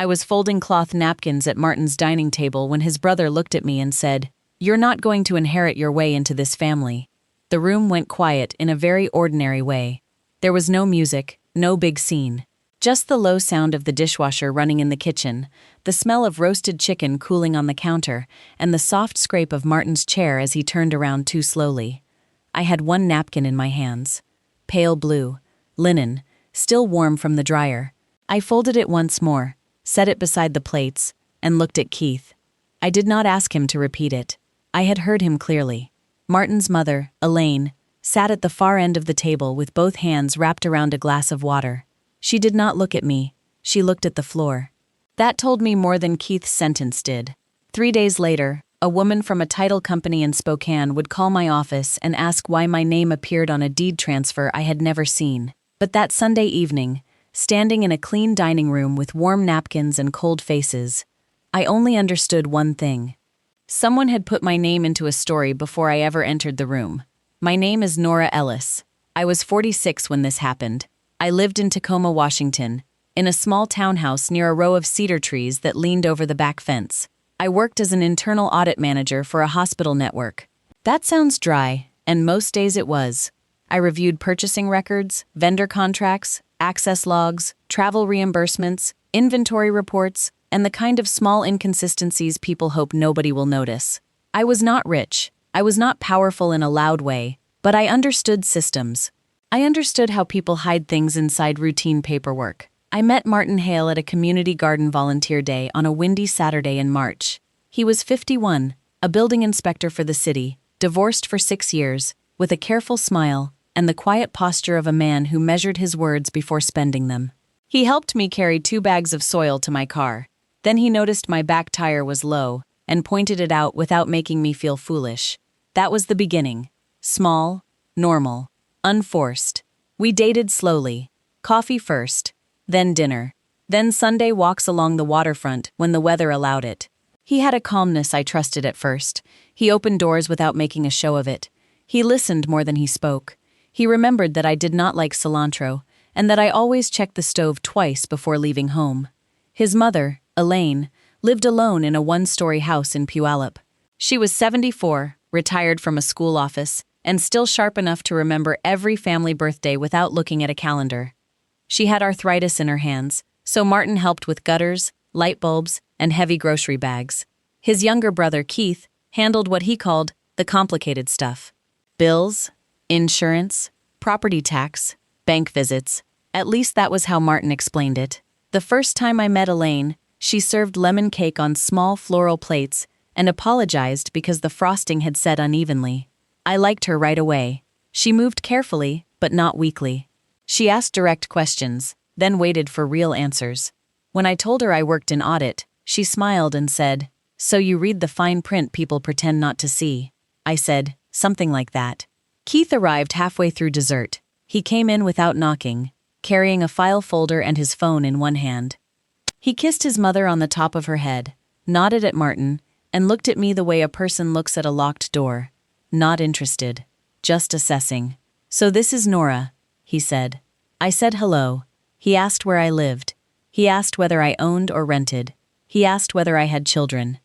I was folding cloth napkins at Martin's dining table when his brother looked at me and said, "You're not going to inherit your way into this family." The room went quiet in a very ordinary way. There was no music, no big scene. Just the low sound of the dishwasher running in the kitchen, the smell of roasted chicken cooling on the counter, and the soft scrape of Martin's chair as he turned around too slowly. I had one napkin in my hands. Pale blue, linen, still warm from the dryer. I folded it once more, set it beside the plates, and looked at Keith. I did not ask him to repeat it. I had heard him clearly. Martin's mother, Elaine, sat at the far end of the table with both hands wrapped around a glass of water. She did not look at me. She looked at the floor. That told me more than Keith's sentence did. 3 days later, a woman from a title company in Spokane would call my office and ask why my name appeared on a deed transfer I had never seen. But that Sunday evening, standing in a clean dining room with warm napkins and cold faces, I only understood one thing. Someone had put my name into a story before I ever entered the room. My name is Nora Ellis. I was 46 when this happened. I lived in Tacoma, Washington, in a small townhouse near a row of cedar trees that leaned over the back fence. I worked as an internal audit manager for a hospital network. That sounds dry, and most days it was. I reviewed purchasing records, vendor contracts, access logs, travel reimbursements, inventory reports, and the kind of small inconsistencies people hope nobody will notice. I was not rich. I was not powerful in a loud way, but I understood systems. I understood how people hide things inside routine paperwork. I met Martin Hale at a community garden volunteer day on a windy Saturday in March. He was 51, a building inspector for the city, divorced for 6 years, with a careful smile and the quiet posture of a man who measured his words before spending them. He helped me carry 2 bags of soil to my car. Then he noticed my back tire was low and pointed it out without making me feel foolish. That was the beginning. Small, normal, unforced. We dated slowly. Coffee first, then dinner, then Sunday walks along the waterfront when the weather allowed it. He had a calmness I trusted at first. He opened doors without making a show of it. He listened more than he spoke. He remembered that I did not like cilantro, and that I always checked the stove twice before leaving home. His mother, Elaine, lived alone in a 1-story house in Puyallup. She was 74, retired from a school office, and still sharp enough to remember every family birthday without looking at a calendar. She had arthritis in her hands, so Martin helped with gutters, light bulbs, and heavy grocery bags. His younger brother, Keith, handled what he called the complicated stuff. Bills, insurance, property tax, bank visits. At least that was how Martin explained it. The first time I met Elaine, she served lemon cake on small floral plates and apologized because the frosting had set unevenly. I liked her right away. She moved carefully, but not weakly. She asked direct questions, then waited for real answers. When I told her I worked in audit, she smiled and said, "So you read the fine print people pretend not to see." I said, "Something like that." Keith arrived halfway through dessert. He came in without knocking, carrying a file folder and his phone in one hand. He kissed his mother on the top of her head, nodded at Martin, and looked at me the way a person looks at a locked door. Not interested, just assessing. "So this is Nora," he said. I said hello. He asked where I lived. He asked whether I owned or rented. He asked whether I had children.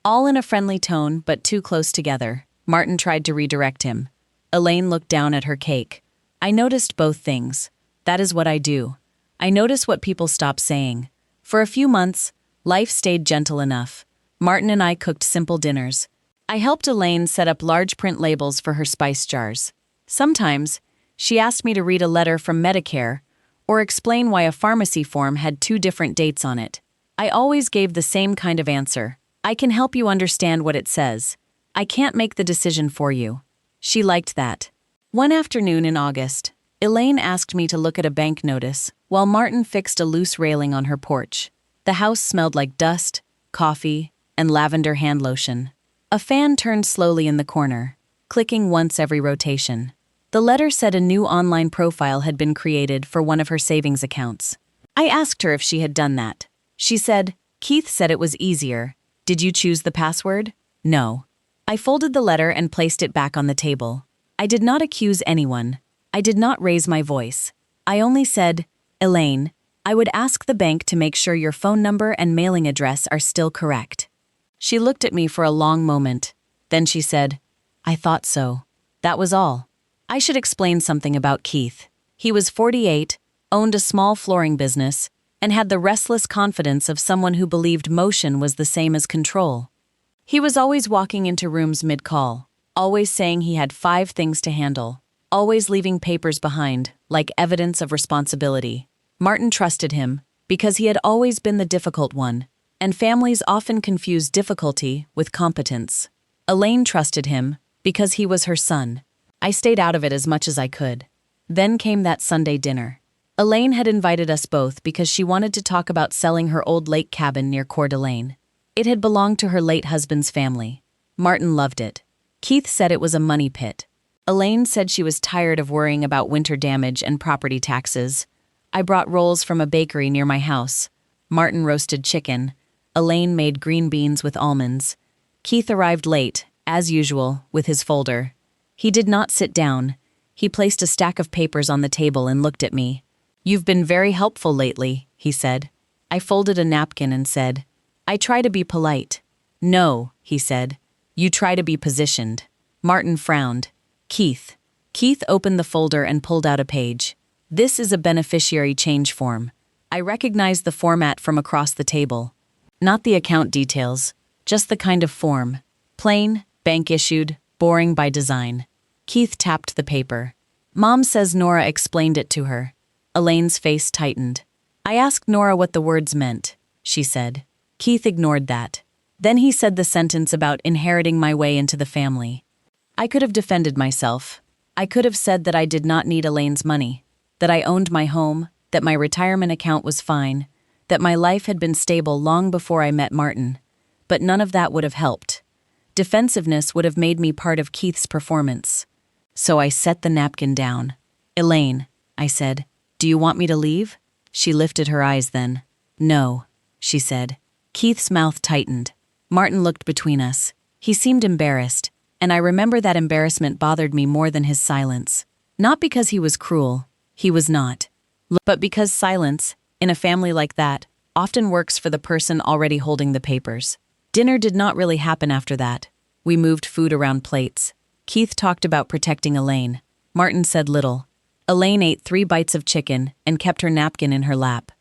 All in a friendly tone, but too close together. Martin tried to redirect him. Elaine looked down at her cake. I noticed both things. That is what I do. I notice what people stop saying. For a few months, life stayed gentle enough. Martin and I cooked simple dinners. I helped Elaine set up large print labels for her spice jars. Sometimes, she asked me to read a letter from Medicare or explain why a pharmacy form had 2 different dates on it. I always gave the same kind of answer. I can help you understand what it says. I can't make the decision for you. She liked that. One afternoon in August, Elaine asked me to look at a bank notice while Martin fixed a loose railing on her porch. The house smelled like dust, coffee, and lavender hand lotion. A fan turned slowly in the corner, clicking once every rotation. The letter said a new online profile had been created for one of her savings accounts. I asked her if she had done that. She said, "Keith said it was easier. Did you choose the password?" "No." I folded the letter and placed it back on the table. I did not accuse anyone. I did not raise my voice. I only said, "Elaine, I would ask the bank to make sure your phone number and mailing address are still correct. She looked at me for a long moment. Then she said, I thought so. That was all. I should explain something about Keith. He was 48, owned a small flooring business, and had the restless confidence of someone who believed motion was the same as control. He was always walking into rooms mid-call, always saying he had 5 things to handle, always leaving papers behind, like evidence of responsibility. Martin trusted him because he had always been the difficult one, and families often confuse difficulty with competence. Elaine trusted him because he was her son. I stayed out of it as much as I could. Then came that Sunday dinner. Elaine had invited us both because she wanted to talk about selling her old lake cabin near Coeur d'Alene. It had belonged to her late husband's family. Martin loved it. Keith said it was a money pit. Elaine said she was tired of worrying about winter damage and property taxes. I brought rolls from a bakery near my house. Martin roasted chicken. Elaine made green beans with almonds. Keith arrived late, as usual, with his folder. He did not sit down. He placed a stack of papers on the table and looked at me. You've been very helpful lately, he said. I folded a napkin and said, I try to be polite. No, he said. You try to be positioned. Martin frowned. Keith. Keith opened the folder and pulled out a page. This is a beneficiary change form. I recognized the format from across the table. Not the account details, just the kind of form. Plain, bank-issued, boring by design. Keith tapped the paper. Mom says Nora explained it to her. Elaine's face tightened. I asked Nora what the words meant, she said. Keith ignored that. Then he said the sentence about inheriting my way into the family. I could have defended myself. I could have said that I did not need Elaine's money, that I owned my home, that my retirement account was fine, that my life had been stable long before I met Martin. But none of that would have helped. Defensiveness would have made me part of Keith's performance. So I set the napkin down. Elaine, I said, do you want me to leave? She lifted her eyes then. No, she said. Keith's mouth tightened. Martin looked between us. He seemed embarrassed, and I remember that embarrassment bothered me more than his silence. Not because he was cruel. He was not. But because silence, in a family like that, often works for the person already holding the papers. Dinner did not really happen after that. We moved food around plates. Keith talked about protecting Elaine. Martin said little. Elaine ate 3 bites of chicken and kept her napkin in her lap.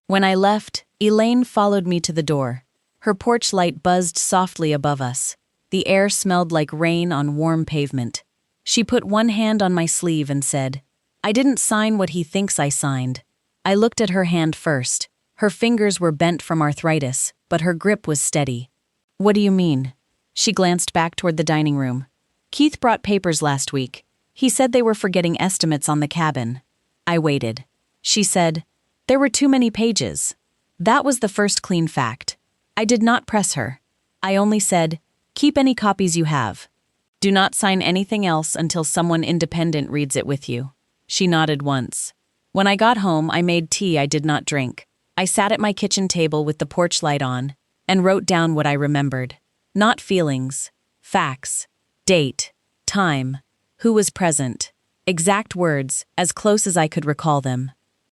When I left, Elaine followed me to the door. Her porch light buzzed softly above us. The air smelled like rain on warm pavement. She put one hand on my sleeve and said, I didn't sign what he thinks I signed. I looked at her hand first. Her fingers were bent from arthritis, but her grip was steady. What do you mean? She glanced back toward the dining room. Keith brought papers last week. He said they were for getting estimates on the cabin. I waited. She said, there were too many pages. That was the first clean fact. I did not press her. I only said, keep any copies you have. Do not sign anything else until someone independent reads it with you. She nodded once. When I got home, I made tea I did not drink. I sat at my kitchen table with the porch light on and wrote down what I remembered. Not feelings, facts, date, time, who was present, exact words, as close as I could recall them.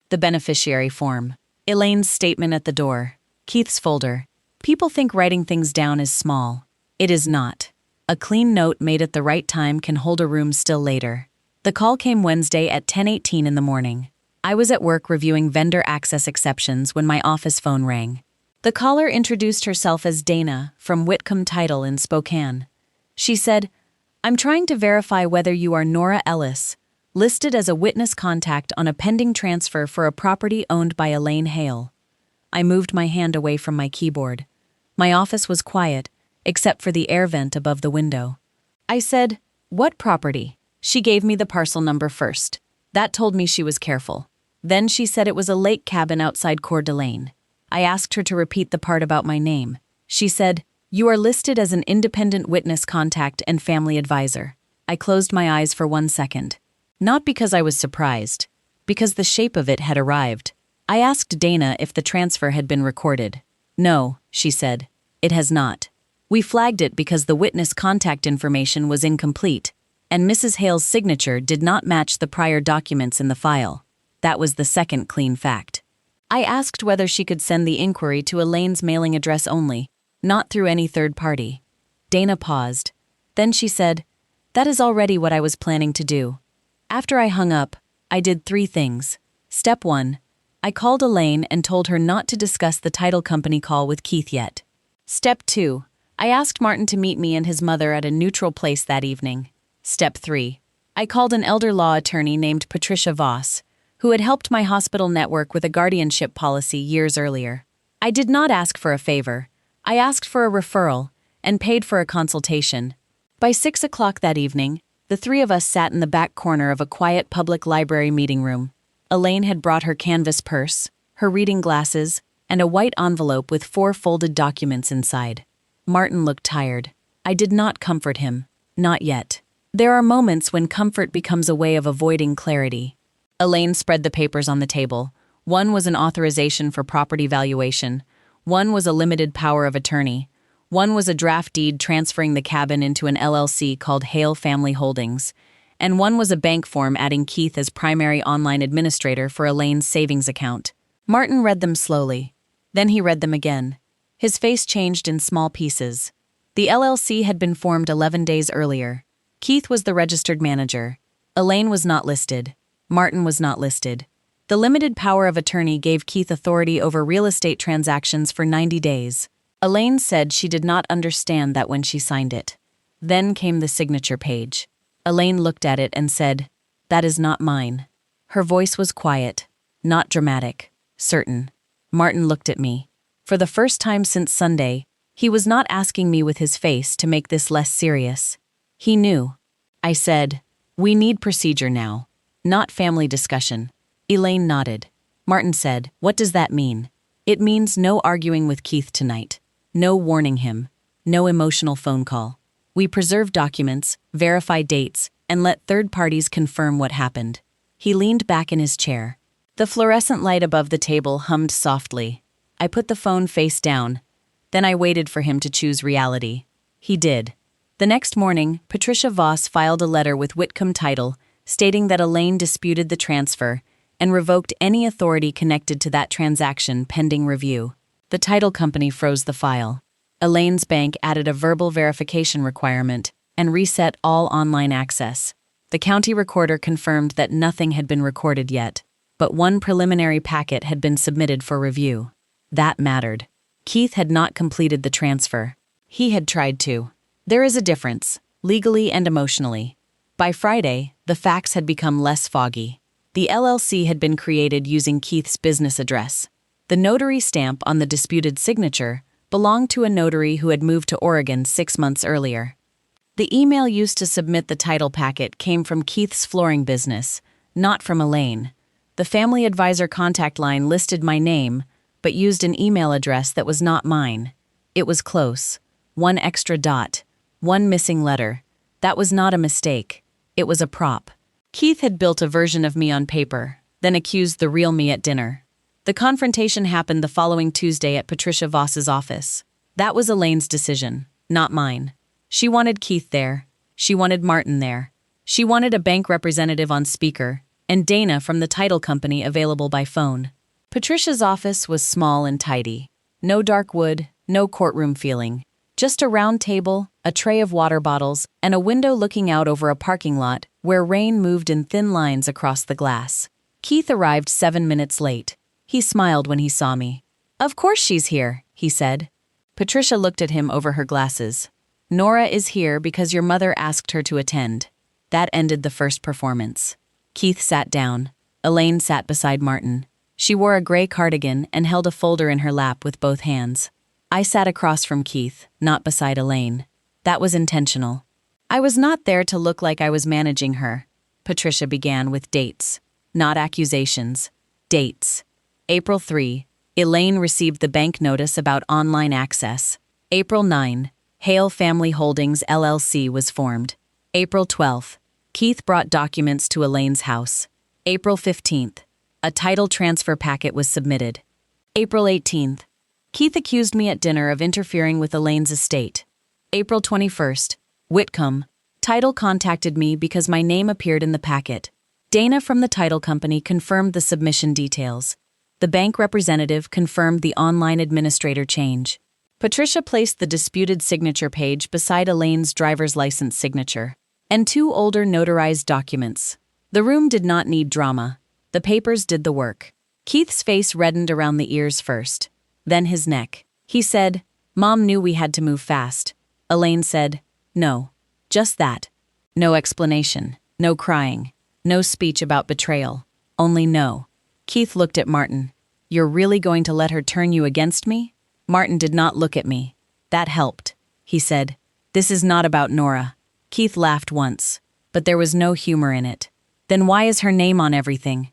The beneficiary form. Elaine's statement at the door. Keith's folder. People think writing things down is small. It is not. A clean note made at the right time can hold a room still later. The call came Wednesday at 10:18 in the morning. I was at work reviewing vendor access exceptions when my office phone rang. The caller introduced herself as Dana from Whitcomb Title in Spokane. She said, I'm trying to verify whether you are Nora Ellis, listed as a witness contact on a pending transfer for a property owned by Elaine Hale. I moved my hand away from my keyboard. My office was quiet, except for the air vent above the window. I said, what property? She gave me the parcel number first. That told me she was careful. Then she said it was a lake cabin outside Coeur d'Alene. I asked her to repeat the part about my name. She said, you are listed as an independent witness contact and family advisor. I closed my eyes for 1 second. Not because I was surprised, because the shape of it had arrived. I asked Dana if the transfer had been recorded. No, she said, it has not. We flagged it because the witness contact information was incomplete, and Mrs. Hale's signature did not match the prior documents in the file. That was the second clean fact. I asked whether she could send the inquiry to Elaine's mailing address only, not through any third party. Dana paused. Then she said, "That is already what I was planning to do." After I hung up, I did 3 things. Step 1. I called Elaine and told her not to discuss the title company call with Keith yet. Step 2. I asked Martin to meet me and his mother at a neutral place that evening. Step 3. I called an elder law attorney named Patricia Voss, who had helped my hospital network with a guardianship policy years earlier. I did not ask for a favor. I asked for a referral and paid for a consultation. By 6 o'clock that evening, the 3 of us sat in the back corner of a quiet public library meeting room. Elaine had brought her canvas purse, her reading glasses, and a white envelope with 4 folded documents inside. Martin looked tired. I did not comfort him. Not yet. There are moments when comfort becomes a way of avoiding clarity. Elaine spread the papers on the table. One was an authorization for property valuation. One was a limited power of attorney. One was a draft deed transferring the cabin into an LLC called Hale Family Holdings. And one was a bank form adding Keith as primary online administrator for Elaine's savings account. Martin read them slowly. Then he read them again. His face changed in small pieces. The LLC had been formed 11 days earlier. Keith was the registered manager. Elaine was not listed. Martin was not listed. The limited power of attorney gave Keith authority over real estate transactions for 90 days. Elaine said she did not understand that when she signed it. Then came the signature page. Elaine looked at it and said, "That is not mine." Her voice was quiet, not dramatic, certain. Martin looked at me. For the first time since Sunday, he was not asking me with his face to make this less serious. He knew. I said, "We need procedure now, not family discussion." Elaine nodded. Martin said, "What does that mean?" "It means no arguing with Keith tonight. No warning him. No emotional phone call. We preserve documents, verify dates, and let third parties confirm what happened." He leaned back in his chair. The fluorescent light above the table hummed softly. I put the phone face down. Then I waited for him to choose reality. He did. The next morning, Patricia Voss filed a letter with Whitcomb Title stating that Elaine disputed the transfer and revoked any authority connected to that transaction pending review. The title company froze the file. Elaine's bank added a verbal verification requirement and reset all online access. The county recorder confirmed that nothing had been recorded yet, but one preliminary packet had been submitted for review. That mattered. Keith had not completed the transfer. He had tried to. There is a difference, legally and emotionally. By Friday, the facts had become less foggy. The LLC had been created using Keith's business address. The notary stamp on the disputed signature belonged to a notary who had moved to Oregon 6 months earlier. The email used to submit the title packet came from Keith's flooring business, not from Elaine. The family advisor contact line listed my name, but used an email address that was not mine. It was close. 1 extra dot. 1 missing letter. That was not a mistake. It was a prop. Keith had built a version of me on paper, then accused the real me at dinner. The confrontation happened the following Tuesday at Patricia Voss's office. That was Elaine's decision, not mine. She wanted Keith there. She wanted Martin there. She wanted a bank representative on speaker, and Dana from the title company available by phone. Patricia's office was small and tidy. No dark wood, no courtroom feeling. Just a round table, a tray of water bottles, and a window looking out over a parking lot where rain moved in thin lines across the glass. Keith arrived 7 minutes late. He smiled when he saw me. "Of course she's here," he said. Patricia looked at him over her glasses. "Nora is here because your mother asked her to attend." That ended the first performance. Keith sat down. Elaine sat beside Martin. She wore a gray cardigan and held a folder in her lap with both hands. I sat across from Keith, not beside Elaine. That was intentional. I was not there to look like I was managing her. Patricia began with dates, not accusations. Dates. April 3, Elaine received the bank notice about online access. April 9, Hale Family Holdings LLC was formed. April 12, Keith brought documents to Elaine's house. April 15th, a title transfer packet was submitted. April 18th, Keith accused me at dinner of interfering with Elaine's estate. April 21st, Whitcomb Title contacted me because my name appeared in the packet. Dana from the title company confirmed the submission details. The bank representative confirmed the online administrator change. Patricia placed the disputed signature page beside Elaine's driver's license signature and two older notarized documents. The room did not need drama. The papers did the work. Keith's face reddened around the ears first, then his neck. He said, "Mom knew we had to move fast." Elaine said, "No. Just that. No explanation, no crying, no speech about betrayal. Only no." Keith looked at Martin. "You're really going to let her turn you against me?" Martin did not look at me. "That helped," he said. "This is not about Nora." Keith laughed once, but there was no humor in it. "Then why is her name on everything?"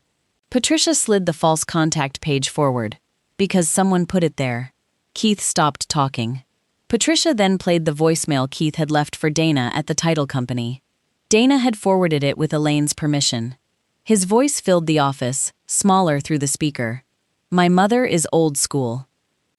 Patricia slid the false contact page forward. "Because someone put it there." Keith stopped talking. Patricia then played the voicemail Keith had left for Dana at the title company. Dana had forwarded it with Elaine's permission. His voice filled the office, smaller through the speaker. "My mother is old school.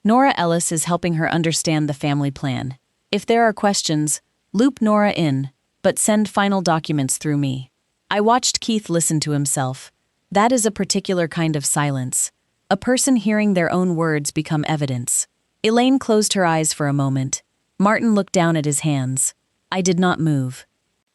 Nora Ellis is helping her understand the family plan. If there are questions, loop Nora in, but send final documents through me." I watched Keith listen to himself. That is a particular kind of silence. A person hearing their own words become evidence. Elaine closed her eyes for a moment. Martin looked down at his hands. I did not move.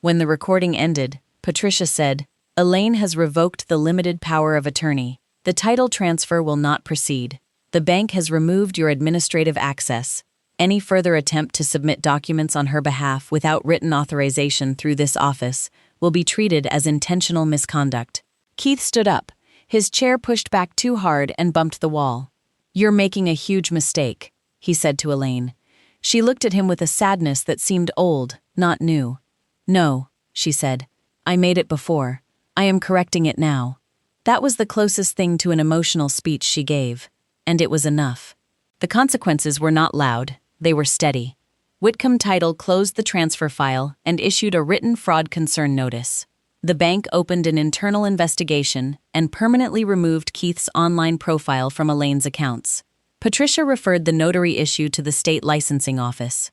When the recording ended, Patricia said, "Elaine has revoked the limited power of attorney. The title transfer will not proceed. The bank has removed your administrative access. Any further attempt to submit documents on her behalf without written authorization through this office will be treated as intentional misconduct." Keith stood up. His chair pushed back too hard and bumped the wall. "You're making a huge mistake," he said to Elaine. She looked at him with a sadness that seemed old, not new. "No," she said. "I made it before. I am correcting it now." That was the closest thing to an emotional speech she gave, and it was enough. The consequences were not loud, they were steady. Whitcomb Title closed the transfer file and issued a written fraud concern notice. The bank opened an internal investigation and permanently removed Keith's online profile from Elaine's accounts. Patricia referred the notary issue to the state licensing office.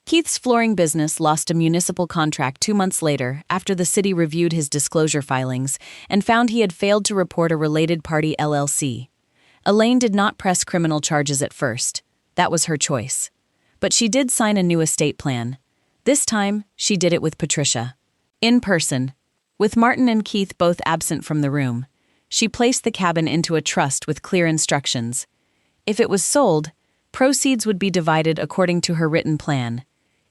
Keith's flooring business lost a municipal contract 2 months later after the city reviewed his disclosure filings and found he had failed to report a related party LLC. Elaine did not press criminal charges at first. That was her choice. But she did sign a new estate plan. This time, she did it with Patricia. In person, with Martin and Keith both absent from the room, she placed the cabin into a trust with clear instructions. If it was sold, proceeds would be divided according to her written plan.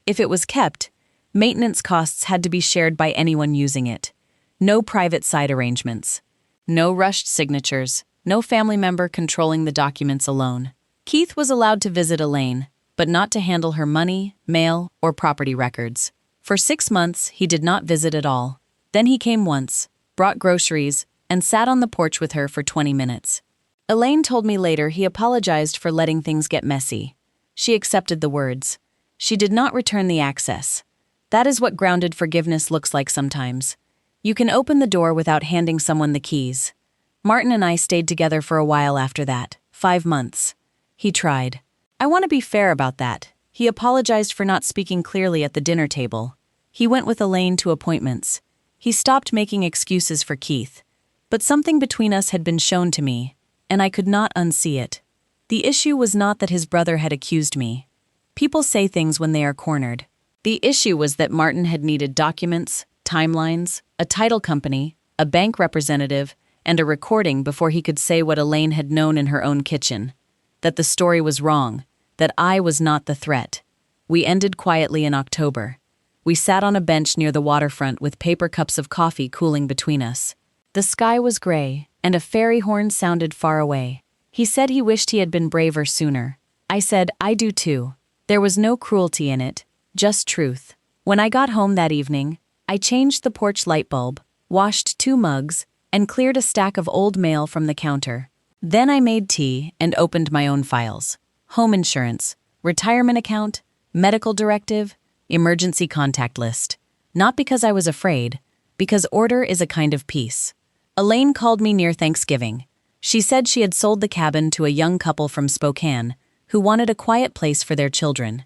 If it was kept, maintenance costs had to be shared by anyone using it. No private side arrangements. No rushed signatures. No family member controlling the documents alone. Keith was allowed to visit Elaine, but not to handle her money, mail, or property records. For 6 months, he did not visit at all. Then he came once, brought groceries, and sat on the porch with her for 20 minutes. Elaine told me later he apologized for letting things get messy. She accepted the words. She did not return the access. That is what grounded forgiveness looks like sometimes. You can open the door without handing someone the keys. Martin and I stayed together for a while after that, 5 months. He tried. I want to be fair about that. He apologized for not speaking clearly at the dinner table. He went with Elaine to appointments. He stopped making excuses for Keith. But something between us had been shown to me, and I could not unsee it. The issue was not that his brother had accused me. People say things when they are cornered. The issue was that Martin had needed documents, timelines, a title company, a bank representative, and a recording before he could say what Elaine had known in her own kitchen. That the story was wrong, that I was not the threat. We ended quietly in October. We sat on a bench near the waterfront with paper cups of coffee cooling between us. The sky was gray, and a fairy horn sounded far away. He said he wished he had been braver sooner. I said, I do too. There was no cruelty in it, just truth. When I got home that evening, I changed the porch light bulb, washed 2 mugs, and cleared a stack of old mail from the counter. Then I made tea and opened my own files. Home insurance, retirement account, medical directive, emergency contact list. Not because I was afraid, because order is a kind of peace. Elaine called me near Thanksgiving. She said she had sold the cabin to a young couple from Spokane who wanted a quiet place for their children.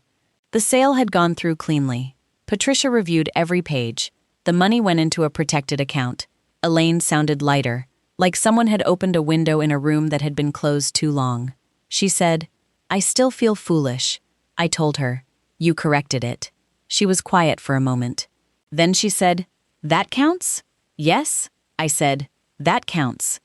The sale had gone through cleanly. Patricia reviewed every page. The money went into a protected account. Elaine sounded lighter. like someone had opened a window in a room that had been closed too long. She said, "I still feel foolish." I told her, "You corrected it." She was quiet for a moment. Then she said, "That counts?" "Yes," I said, "that counts."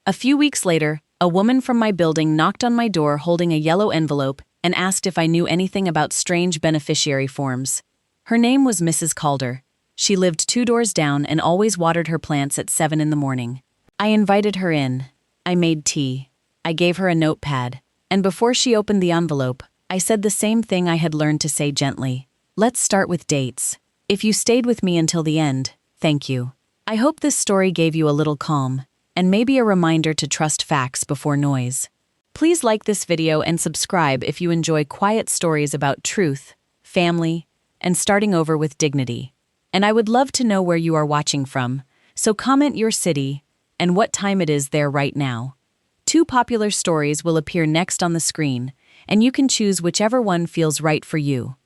A few weeks later, a woman from my building knocked on my door holding a yellow envelope and asked if I knew anything about strange beneficiary forms. Her name was Mrs. Calder. She lived 2 doors down and always watered her plants at 7 in the morning. I invited her in. I made tea. I gave her a notepad. And before she opened the envelope, I said the same thing I had learned to say gently. "Let's start with dates. If you stayed with me until the end, thank you." I hope this story gave you a little calm, and maybe a reminder to trust facts before noise. Please like this video and subscribe if you enjoy quiet stories about truth, family, and starting over with dignity. And I would love to know where you are watching from, so comment your city and what time it is there right now. 2 popular stories will appear next on the screen, and you can choose whichever one feels right for you.